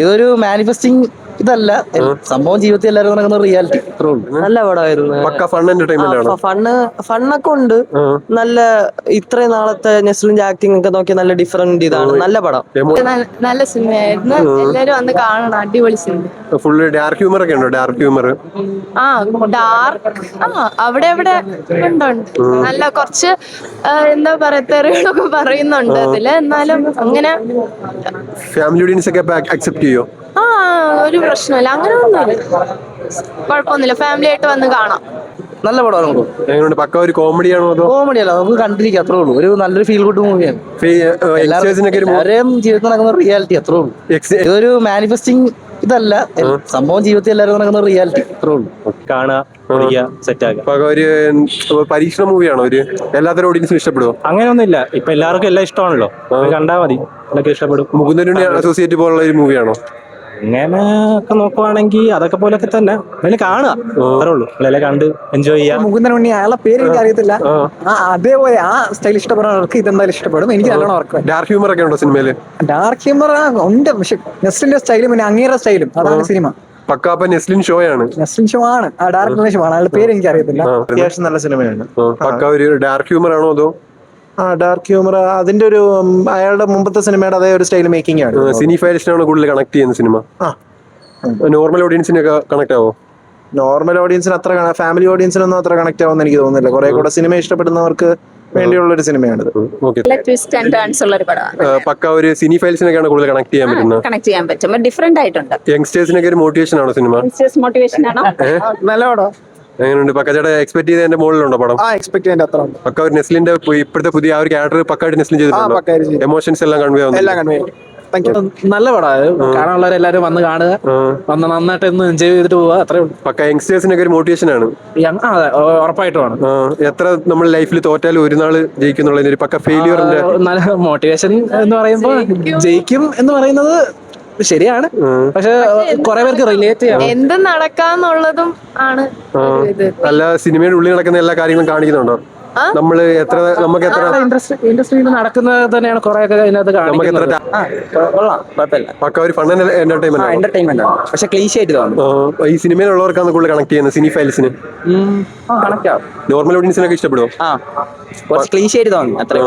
ഇതൊരു മാനിഫെസ്റ്റിംഗ് ഇതല്ല, സംഭവം ജീവിതത്തിൽ എല്ലാവരും നടക്കുന്ന റിയാലിറ്റി. നല്ല പടമായിരുന്നു. പക്ക ഫൺ എന്റർടൈൻമെന്റ് ആണ്. ഫണ്ണൊക്കെ ഉണ്ട്. നല്ല ഇത്രയും നാളത്തെ നെസ്ലിന്റെ ആക്ടിംഗ് ഒക്കെ നോക്കി നല്ല ഡിഫറെന്റ് ഇതാണ്. നല്ല പടം, നല്ല സിനിമയായിരുന്നു. എല്ലാരും വന്ന് കാണണം, അടിപൊളി സിനിമ. ഫുള്ള് ഡാർക്ക് ഹ്യൂമർ ഒക്കെ ഉണ്ടോ? ഡാർക്ക് ഹ്യൂമർ ഡാർക്ക് അവിടെ അവിടെ ഉണ്ട്. നല്ല കുറച്ച് എന്താ പറയാ, തെറികളൊക്കെ പറയുന്നുണ്ട് അതില്. എന്നാലും അങ്ങനെ ഫാമിലി ഓഡിയൻസ് ഒക്കെ അക്സെപ്റ്റ് ചെയ്യോ? ഒരു പ്രശ്നമില്ല, അങ്ങനെ ഒന്നുമില്ല, കുഴപ്പമൊന്നുമില്ല. ഫാമിലി ആയിട്ട് വന്ന് കാണാം. നല്ല പടമാണ്. എങ്ങനെയുണ്ട്? പക്ക ഒരു കോമഡി ആണോ അതോ? കോമഡി അല്ല, നമുക്ക് കണ്ടിരിക്കാം, അത്രേ ഉള്ളൂ. ഒരു നല്ലൊരു ഫീൽ ഗുഡ് മൂവിയാണ്. എല്ലാവരെയും ജീവിതത്തിൽ നടക്കുന്ന റിയാലിറ്റി, അത്രേ ഉള്ളൂ. ഇതൊരു മാനിഫെസ്റ്റിംഗ് ഇതല്ല, സംഭവം ജീവിതത്തിൽ എല്ലാവരും നടക്കുന്ന റിയാലിറ്റി, അത്രേ ഉള്ളൂ. ഒരു പരീക്ഷണ മൂവിയാണോ? ഒരു എല്ലാത്തരം ഓഡിയൻസിനും ഇഷ്ടപ്പെടുമോ? അങ്ങനെയൊന്നുമില്ല, ഇപ്പൊ എല്ലാവർക്കും എല്ലാം ഇഷ്ടമാണല്ലോ, കണ്ടാ മതി, എല്ലാവർക്കും ഇഷ്ടപ്പെടും. മുകുന്ദനുണ്ണി അസോസിയേറ്റ് പോലുള്ള ഒരു മൂവിയാണോ? അങ്ങനെ ഒക്കെ നോക്കുവാണെങ്കിൽ അതൊക്കെ പോലൊക്കെ തന്നെ കാണുക, അത്രേ ഉള്ളൂ. അല്ലെ കണ്ട് എൻജോയ് ചെയ്യാം. മുകുന്ദനുണ്ണി, അയാളെ പേര് എനിക്ക് അറിയത്തില്ല. അതേപോലെ ആ സ്റ്റൈൽ ഇഷ്ടപ്പെടുന്നവർക്ക് ഇതെന്തായാലും ഇഷ്ടപ്പെടും. എനിക്ക് നല്ലോണം വർക്ക്. ഡാർക്ക് ഹ്യൂമർ ഒക്കെ ഉണ്ടോ സിനിമയില്? ഡാർക്ക് ഹ്യൂമർ ഉണ്ട്, പക്ഷെ നെസ്ലിന്റെ സ്റ്റൈലും പിന്നെ അങ്ങേറെ സ്റ്റൈലും അതാണ് സിനിമ. പക്ക നെസ്ലിൻ ഷോ ആണ്. നെസ്ലിൻ ഷോ ആണ്, ആ ഡയറക്ടറിന്റെ ഷോ ആണ്. അയാളുടെ പേര് എനിക്ക് അറിയത്തില്ല. അത്യാവശ്യം നല്ല സിനിമയാണ്. പക്ക ഒരു ഡാർക്ക് ഹ്യൂമർ ആണോ അതോ? ഡാർക്ക് ഹ്യൂമർ അതിന്റെ ഒരു അയാളുടെ മുമ്പത്തെ സിനിമയുടെ അതേ ഒരു സ്റ്റൈൽ മേക്കിംഗ് ആണ്. സിനി ഫയൽസിനാണ് കൂടുതൽ കണക്ട് ചെയ്യുന്ന സിനിമ. നോർമൽ ഓഡിയൻസിനൊക്കെ കണക്ട് ആവോ? നോർമൽ ഓഡിയൻസിന് അത്ര, ഫാമിലി ഓഡിയൻസിനൊന്നും അത്ര കണക്ട് ആവുമെന്ന് എനിക്ക് തോന്നുന്നില്ല. കുറെ കൂടെ സിനിമ ഇഷ്ടപ്പെടുന്നവർക്ക് വേണ്ടിയുള്ള ഒരു സിനിമയാണിത്. ട്വിസ്റ്റ് ആൻഡ് ടേൺസ് ഉള്ള ഒരു പടമാണ്. പക്ക ഒരു സിനി ഫയൽസിനൊക്കെയാണ് കൂടുതൽ കണക്ട് ചെയ്യാൻ പറ്റുന്നത്. കണക്ട് ചെയ്യാൻ പറ്റും, ഡിഫറെന്റ് ആയിട്ടുണ്ട്. യങ്സ്റ്റേഴ്സിനൊക്കെ ഒരു മോട്ടിവേഷൻ ആണോ സിനിമ? മോട്ടിവേഷൻ ആണോ? നല്ല പടം. എങ്ങനെയുണ്ട്? പക്ക ചേട്ടാ എക്സ്പെക്ട് ചെയ്തതിന്റെ മുകളിലുണ്ടോ പടം? എക്സ്പെക്ട് ചെയ്യേണ്ട അത്ര ഉണ്ട്. പക്ക ഒരു നെസ്ലിന്റെ ഇപ്പോഴത്തെ പുതിയ ആ ഒരു ക്യാരക്ടർ പക്കായിട്ട് നെസ്ലിൻ ചെയ്തിട്ടുണ്ടോ? എമോഷൻസ് എല്ലാം കൺവേ ആവുന്നു. നല്ല പടമാണ്, കാണാനുള്ളവരെല്ലാരും വന്ന് കാണുക, വന്ന് നന്നായിട്ട് ഒന്ന് എൻജോയ് ചെയ്തിട്ട് പോവുക, അത്രേ ഉള്ളൂ. പക്ക യങ്സ്റ്റേഴ്സിനൊക്കെ ഒരു മോട്ടിവേഷൻ ആണ്. ഉറപ്പായിട്ടുമാണ്. എത്ര നമ്മൾ ലൈഫിൽ തോറ്റാലും ഒരു നാള് ജയിക്കുന്നുള്ള ഒരു പക്ക ഫെയിലിയറിന്റെ നല്ല മോട്ടിവേഷൻ എന്ന് പറയുമ്പോൾ ജയിക്കും എന്ന് പറയുന്നത് ശരിയാണ്, പക്ഷെ കുറെ പേർക്ക് റിലേറ്റ് ചെയ്യാം. എന്ത് നടക്കാന്നുള്ളതും ആണ് ഇത്. അല്ല, സിനിമയുടെ ഉള്ളിൽ നടക്കുന്ന എല്ലാ കാര്യങ്ങളും കാണിക്കുന്നുണ്ടോ? നമ്മള് നമുക്ക് എത്ര ഇൻഡസ്ട്രിയിൽ നടക്കുന്നത് തന്നെയാണ് കുറെ ഒക്കെ അതിനകത്ത് കാണിക്കുന്നത്. പക്ക ഒരു ഫൺ എന്റർടൈൻമെന്റ് ആണ്, പക്ഷെ ക്ലീശ ആയിട്ട് തോന്നുന്നു. ഈ സിനിമയിലുള്ളവർക്കാണ് കൂടുതൽ കണക്ട് ചെയ്യുന്നത് സിനി ഫയൽസിന്. നോർമൽ ഓഡിയൻസിനൊക്കെ ഇഷ്ടപ്പെടുമോ? ക്ലീശ ആയിട്ട് തോന്നുന്നു, അത്രേ.